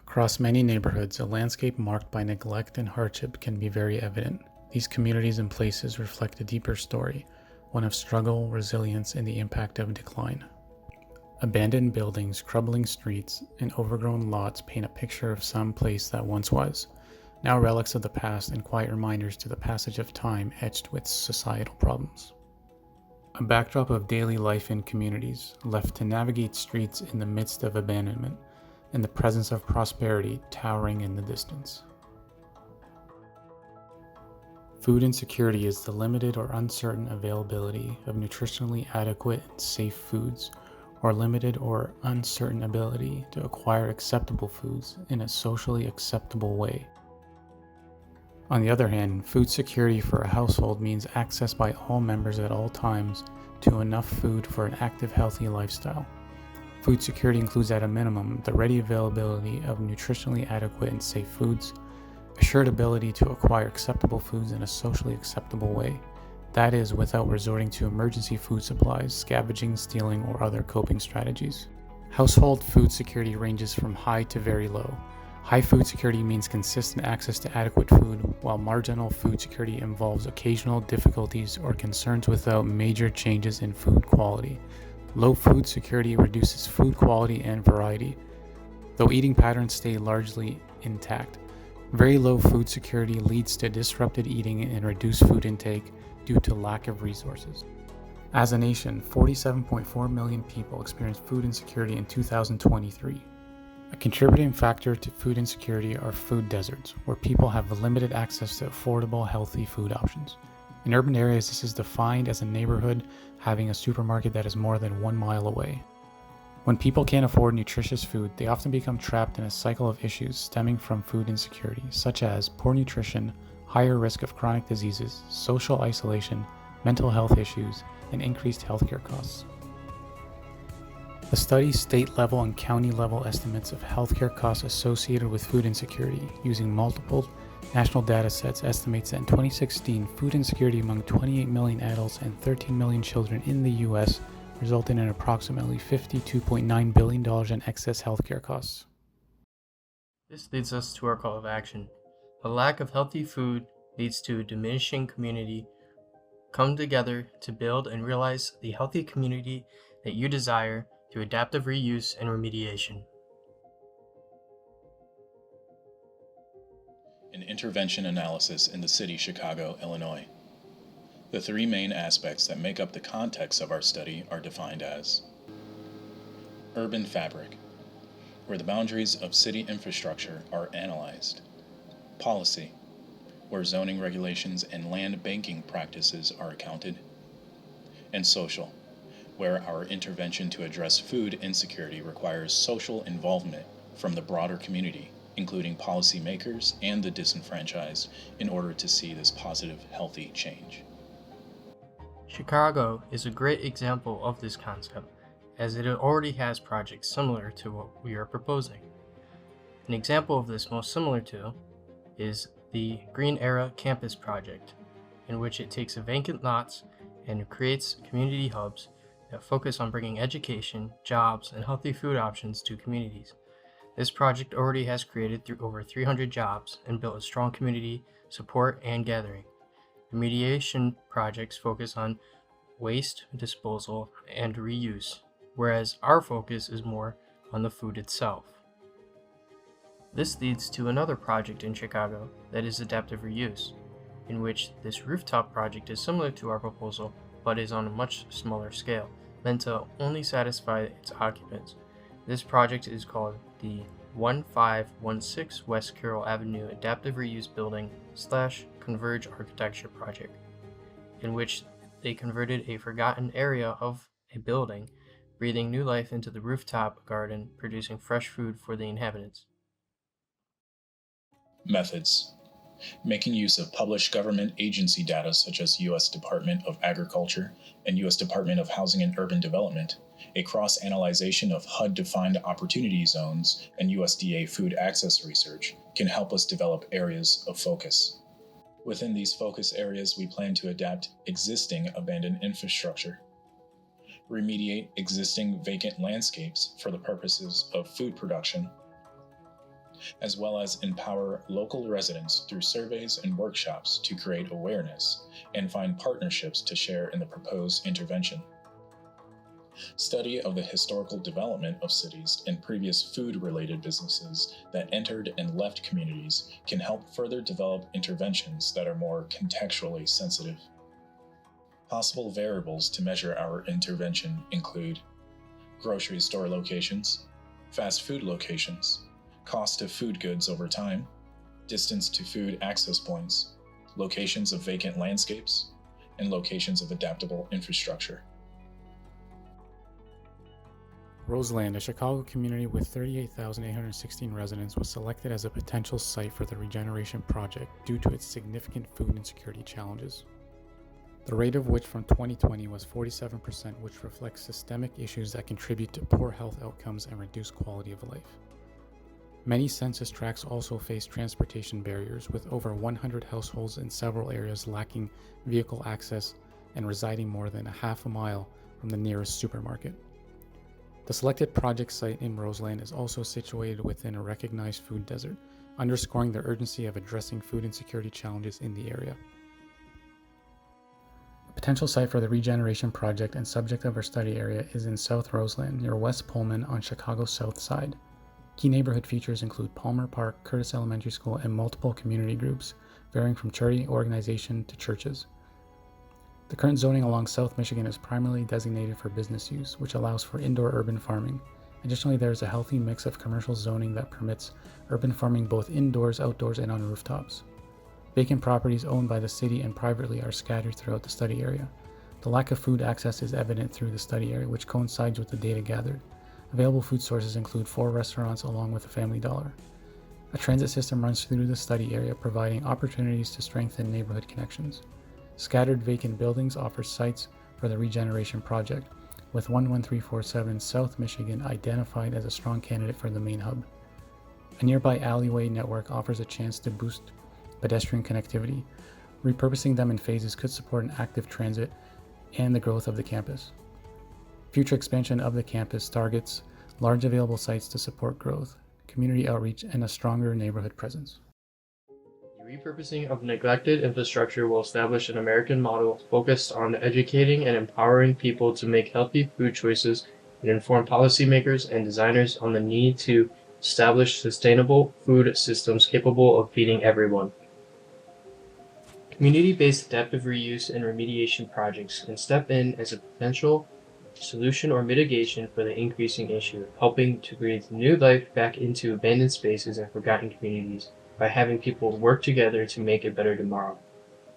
Across many neighborhoods, a landscape marked by neglect and hardship can be very evident. These communities and places reflect a deeper story, one of struggle, resilience, and the impact of decline. Abandoned buildings, crumbling streets, and overgrown lots paint a picture of some place that once was, now relics of the past and quiet reminders to the passage of time etched with societal problems. A backdrop of daily life in communities, left to navigate streets in the midst of abandonment, and the presence of prosperity towering in the distance. Food insecurity is the limited or uncertain availability of nutritionally adequate and safe foods, or limited or uncertain ability to acquire acceptable foods in a socially acceptable way. On the other hand, food security for a household means access by all members at all times to enough food for an active, healthy lifestyle. Food security includes at a minimum the ready availability of nutritionally adequate and safe foods, assured ability to acquire acceptable foods in a socially acceptable way, that is, without resorting to emergency food supplies, scavenging, stealing, or other coping strategies. Household food security ranges from high to very low. High food security means consistent access to adequate food, while marginal food security involves occasional difficulties or concerns without major changes in food quality. Low food security reduces food quality and variety, though eating patterns stay largely intact. Very low food security leads to disrupted eating and reduced food intake due to lack of resources. As a nation, 47.4 million people experienced food insecurity in 2023. A contributing factor to food insecurity are food deserts, where people have limited access to affordable, healthy food options. In urban areas, this is defined as a neighborhood having a supermarket that is more than 1 mile away. When people can't afford nutritious food, they often become trapped in a cycle of issues stemming from food insecurity, such as poor nutrition, higher risk of chronic diseases, social isolation, mental health issues, and increased healthcare costs. The study's state-level and county-level estimates of healthcare costs associated with food insecurity, using multiple national data sets, estimates that in 2016, food insecurity among 28 million adults and 13 million children in the U.S. resulted in approximately $52.9 billion in excess healthcare costs. This leads us to our call of action. A lack of healthy food leads to a diminishing community. Come together to build and realize the healthy community that you desire through adaptive reuse and remediation. An intervention analysis in the city, Chicago, Illinois. The three main aspects that make up the context of our study are defined as urban fabric, where the boundaries of city infrastructure are analyzed; policy, where zoning regulations and land banking practices are accounted; and social, where our intervention to address food insecurity requires social involvement from the broader community, including policymakers and the disenfranchised, in order to see this positive, healthy change. Chicago is a great example of this concept, as it already has projects similar to what we are proposing. An example of this most similar to is the Green Era Campus project, in which it takes vacant lots and creates community hubs that focus on bringing education, jobs, and healthy food options to communities. This project already has created over 300 jobs and built a strong community support and gathering. Remediation projects focus on waste disposal and reuse, whereas our focus is more on the food itself. This leads to another project in Chicago that is adaptive reuse, in which this rooftop project is similar to our proposal but is on a much smaller scale, meant to only satisfy its occupants. This project is called the 1516 West Carroll Avenue Adaptive Reuse Building / Converge Architecture Project, in which they converted a forgotten area of a building, breathing new life into the rooftop garden, producing fresh food for the inhabitants. Methods: making use of published government agency data such as U.S. Department of Agriculture and U.S. Department of Housing and Urban Development, a cross-analyzation of HUD-defined opportunity zones, and USDA food access research can help us develop areas of focus. Within these focus areas, we plan to adapt existing abandoned infrastructure, remediate existing vacant landscapes for the purposes of food production, as well as empower local residents through surveys and workshops to create awareness and find partnerships to share in the proposed intervention. Study of the historical development of cities and previous food-related businesses that entered and left communities can help further develop interventions that are more contextually sensitive. Possible variables to measure our intervention include grocery store locations, fast food locations, cost of food goods over time, distance to food access points, locations of vacant landscapes, and locations of adaptable infrastructure. Roseland, a Chicago community with 38,816 residents, was selected as a potential site for the regeneration project due to its significant food insecurity challenges, the rate of which from 2020 was 47%, which reflects systemic issues that contribute to poor health outcomes and reduced quality of life. Many census tracts also face transportation barriers, with over 100 households in several areas lacking vehicle access and residing more than a half a mile from the nearest supermarket. The selected project site in Roseland is also situated within a recognized food desert, underscoring the urgency of addressing food insecurity challenges in the area. A potential site for the regeneration project and subject of our study area is in South Roseland, near West Pullman on Chicago's south side. Key neighborhood features include Palmer Park, Curtis Elementary School, and multiple community groups, varying from charity organization to churches. The current zoning along South Michigan is primarily designated for business use, which allows for indoor urban farming. Additionally, there is a healthy mix of commercial zoning that permits urban farming both indoors, outdoors, and on rooftops. Vacant properties owned by the city and privately are scattered throughout the study area. The lack of food access is evident through the study area, which coincides with the data gathered. Available food sources include 4 restaurants along with a Family Dollar. A transit system runs through the study area, providing opportunities to strengthen neighborhood connections. Scattered vacant buildings offer sites for the regeneration project, with 11347 South Michigan identified as a strong candidate for the main hub. A nearby alleyway network offers a chance to boost pedestrian connectivity. Repurposing them in phases could support an active transit and the growth of the campus. Future expansion of the campus targets large available sites to support growth, community outreach, and a stronger neighborhood presence. The repurposing of neglected infrastructure will establish an American model focused on educating and empowering people to make healthy food choices and inform policymakers and designers on the need to establish sustainable food systems capable of feeding everyone. Community-based adaptive reuse and remediation projects can step in as a potential solution or mitigation for the increasing issue, helping to breathe new life back into abandoned spaces and forgotten communities by having people work together to make a better tomorrow.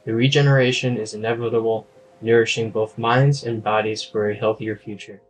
The regeneration is inevitable, nourishing both minds and bodies for a healthier future.